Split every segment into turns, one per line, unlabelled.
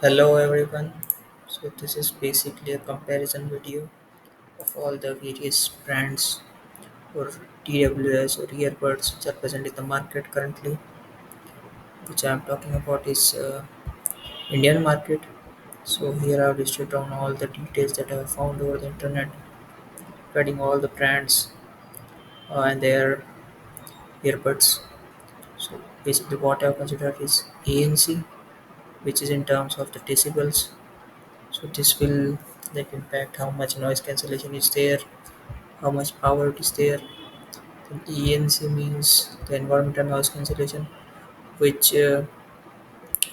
Hello everyone. So this is basically a comparison video of all the various brands or TWS or earbuds which are present in the market currently. Which I am talking about is Indian market. So here I have listed down all the details that I have found over the internet regarding all the brands and their earbuds. So basically what I have considered is ANC, which is in terms of the decibels. So this will like impact how much noise cancellation is there, how much power it is there. Then ENC means the environmental noise cancellation, which is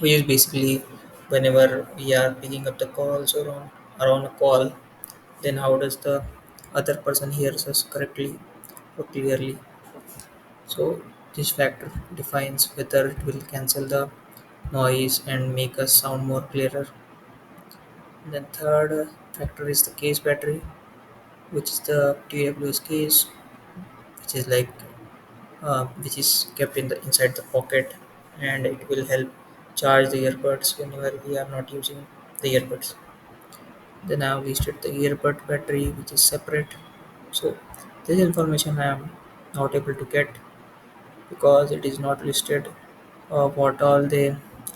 basically whenever we are picking up the calls or on a call, then how does the other person hears us correctly or clearly. So this factor defines whether it will cancel the noise and make us sound more clearer. And then third factor is the case battery, which is the TWS case, which is which is kept in the inside the pocket, and it will help charge the earbuds whenever we are not using the earbuds. Then I have listed the earbud battery, which is separate. So this information I am not able to get because it is not listed. What all they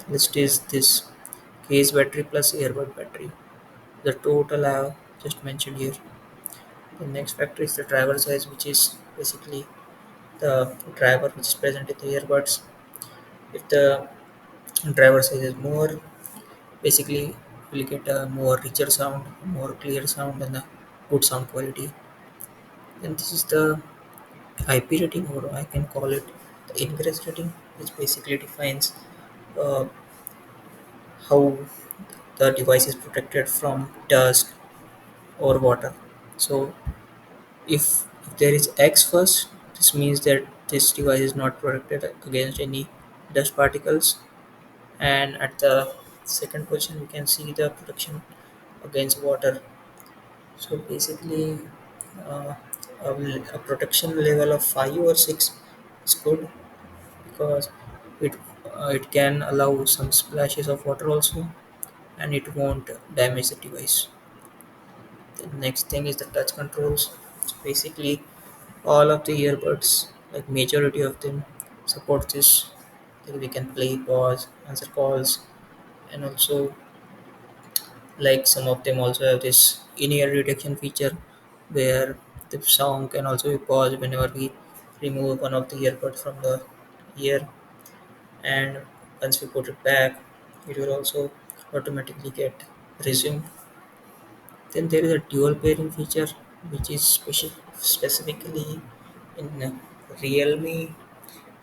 list is this case battery plus earbud battery. The total I have just mentioned here. The next factor is the driver size, which is basically the driver which is present in the earbuds. If the driver size is more, basically we'll get a more richer sound, more clear sound, and a good sound quality. And this is the IP rating, or I can call it the ingress rating, which basically defines uh, how the device is protected from dust or water. So if there is X first, this means that this device is not protected against any dust particles. And at the second position, we can see the protection against water. So basically, uh, a protection level of 5 or 6 is good because it it can allow some splashes of water also, and it won't damage the device. The next thing is the touch controls. So basically, all of the earbuds, like majority of them, support this. Like we can play, pause, answer calls, and also like some of them also have this in-ear detection feature where the sound can also be paused whenever we remove one of the earbuds from the ear, and once we put it back it will also automatically get resumed. Then there is a dual pairing feature which is specifically in Realme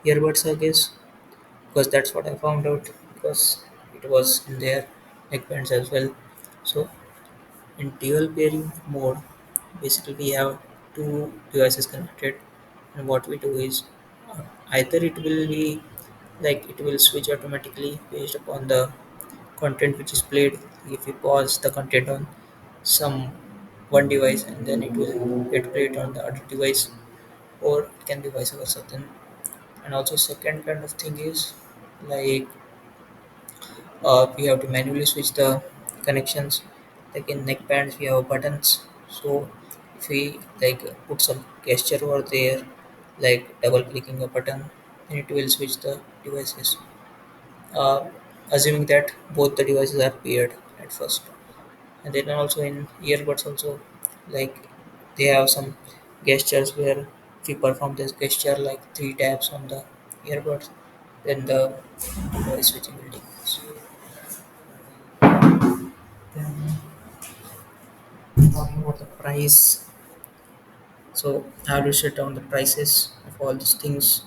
earbuds, I guess, because that's what I found out, because it was in their neckbands as well. So in dual pairing mode, basically we have two devices connected, and what we do is either it will be like it will switch automatically based upon the content which is played. If we pause the content on some one device, and then it will get played on the other device, or it can be vice versa. Then and also second kind of thing is like we have to manually switch the connections. Like in neckbands we have buttons, so if we like put some gesture over there, like double clicking a button, then it will switch the devices, uh, assuming that both the devices are paired at first. And then also in earbuds also, like they have some gestures where if we perform this gesture like 3 taps on the earbuds, then the device switching will take place. Then talking about the price, so I have listed down the prices of all these things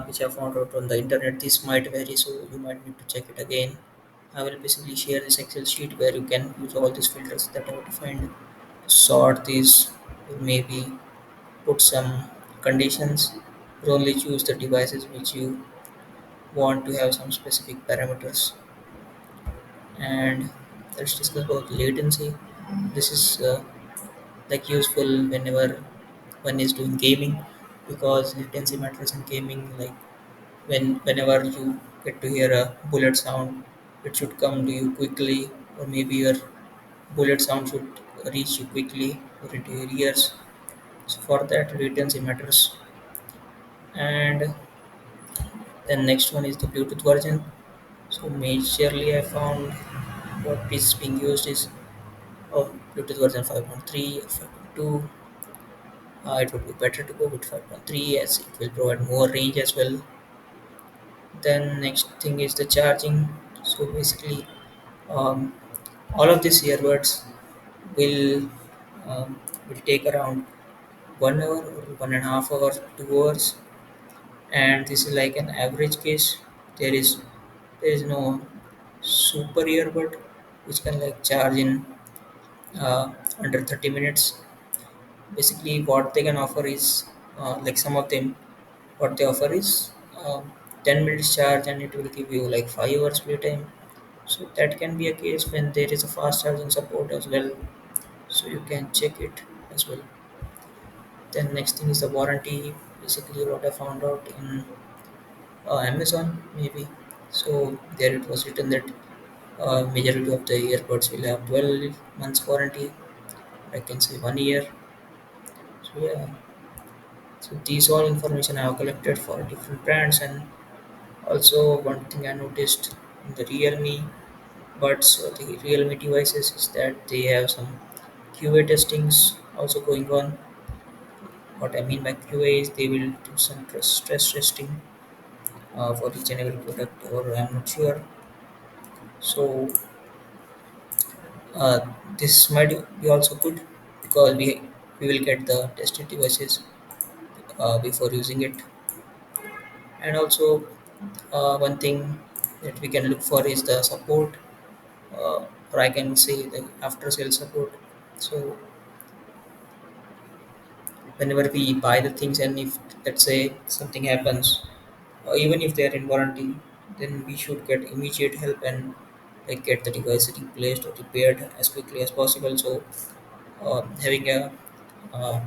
which I found out on the internet. This might vary, so you might need to check it again. I will basically share this Excel sheet where you can use all these filters that I have defined, sort these, or maybe put some conditions, or only choose the devices which you want to have some specific parameters. And let's discuss about latency. This is like useful whenever one is doing gaming, because latency matters in gaming. Like whenever you get to hear a bullet sound, it should come to you quickly, or maybe your bullet sound should reach you quickly or into your ears. So for that, latency matters. And then next one is the Bluetooth version. So majorly, I found what is being used is Bluetooth version 5.3 or 5.2. It would be better to go with 5.3 as it will provide more range as well. Then next thing is the charging. So basically, um, all of these earbuds will will take around 1 hour or 1.5 hour, 2 hours, and this is like an average case. There is no super earbud which can like charge in under 30 minutes. Basically, what they can offer is like some of them, what they offer is 10 minutes charge and it will give you like 5 hours playtime. So that can be a case when there is a fast charging support as well. So you can check it as well. Then next thing is the warranty. Basically, what I found out in Amazon maybe. So there it was written that majority of the earbuds will have 12 months warranty. I can say 1 year. So yeah, so these all information I have collected for different brands. And also one thing I noticed in the Realme buds or the Realme devices is that they have some QA testings also going on. What I mean by QA is they will do some stress testing for each and every product, or I'm not sure. So uh, this might be also good because we will get the tested devices before using it. And also one thing that we can look for is the support, or I can say the after sale support. So whenever we buy the things, and if let's say something happens, or even if they are in warranty, then we should get immediate help and like get the device replaced or repaired as quickly as possible. So having a uh,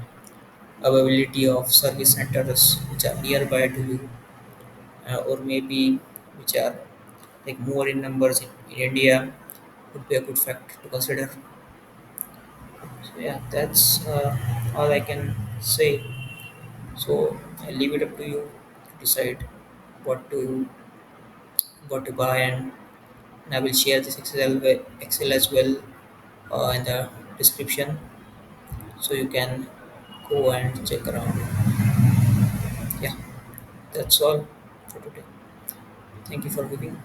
availability of service centers which are nearby to you, or maybe which are like more in numbers in India, would be a good fact to consider. So yeah, that's all I can say. So I leave it up to you to decide what to what to buy, and I will share this Excel as well in the description, so you can go and check around. Yeah, that's all for today. Thank you for viewing.